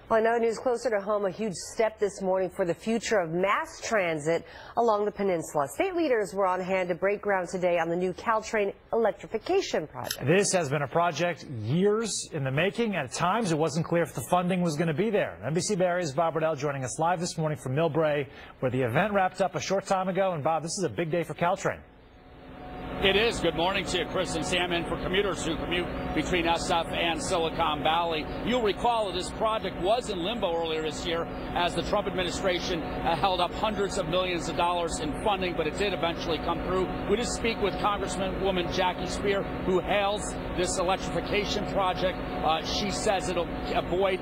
On another news closer to home, a huge step this morning for the future of mass transit along the peninsula. State leaders were on hand to break ground today on the new Caltrain Electrification project. This has been a project years in the making. At times, it wasn't clear if the funding was going to be there. NBC Bay Area's Bob Riddell joining us live this morning from Millbrae, where the event wrapped up a short time ago. And Bob, this is a big day for Caltrain. It is. Good morning to you, Chris and Sam, and for commuters who commute between SF and Silicon Valley. You'll recall that this project was in limbo earlier this year as the Trump administration held up hundreds of millions of dollars in funding, but it did eventually come through. We just speak with Congresswoman Jackie Speier, who hails this electrification project. She says it'll avoid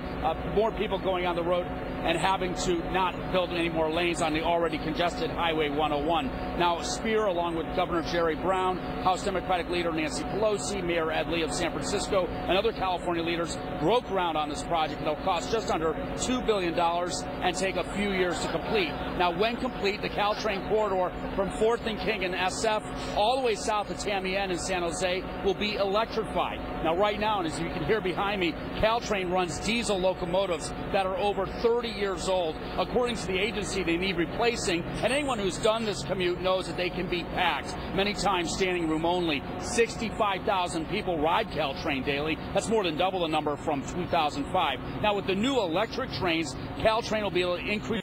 more people going on the road and having to not build any more lanes on the already congested Highway 101. Now, Speier, along with Governor Jerry Brown, House Democratic leader Nancy Pelosi, Mayor Ed Lee of San Francisco, and other California leaders broke ground on this project. It'll cost just under $2 billion and take a few years to complete. Now, when complete, the Caltrain corridor from 4th and King and SF all the way south of Tamiami in San Jose will be electrified. Now, right now, and as you can hear behind me, Caltrain runs diesel locomotives that are over 30 years old. According to the agency, they need replacing, and anyone who's done this commute knows that they can be packed, many times standing room only. 65,000 people ride Caltrain daily. That's more than double the number from 2005. Now, with the new electric trains, Caltrain will be able to increase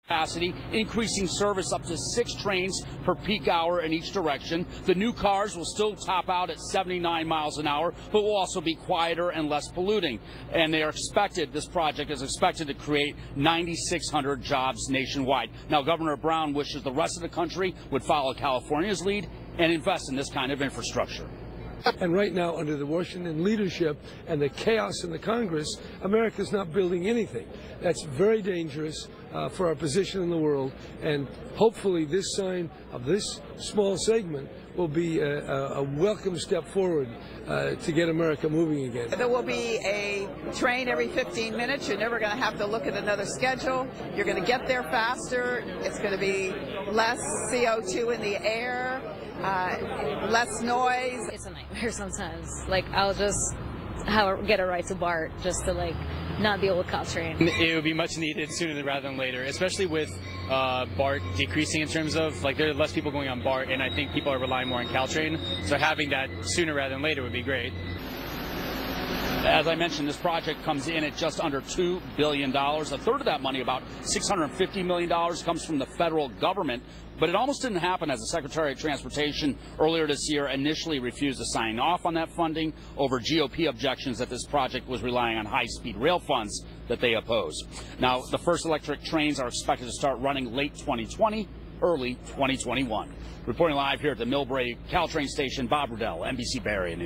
capacity, increasing service up to 6 trains per peak hour in each direction. The new cars will still top out at 79 miles an hour, but will also be quieter and less polluting. And this project is expected to create 9,600 jobs nationwide. Now, Governor Brown wishes the rest of the country would follow California's lead and invest in this kind of infrastructure. And right now, under the Washington leadership and the chaos in the Congress, America's not building anything. That's very dangerous for our position in the world. And hopefully this sign of this small segment will be a welcome step forward to get America moving again. There will be a train every 15 minutes. You're never going to have to look at another schedule. You're going to get there faster. It's going to be less CO2 in the air. Less noise. It's a nightmare sometimes. Like, I'll just get a ride to BART just to not deal with Caltrain. It would be much needed sooner rather than later, especially with BART decreasing in terms of there are less people going on BART, and I think people are relying more on Caltrain. So having that sooner rather than later would be great. As I mentioned, this project comes in at just under $2 billion. A third of that money, about $650 million, comes from the federal government. But it almost didn't happen as the Secretary of Transportation earlier this year initially refused to sign off on that funding over GOP objections that this project was relying on high-speed rail funds that they oppose. Now, the first electric trains are expected to start running late 2020, early 2021. Reporting live here at the Millbrae Caltrain station, Bob Riddell, NBC Bay Area News.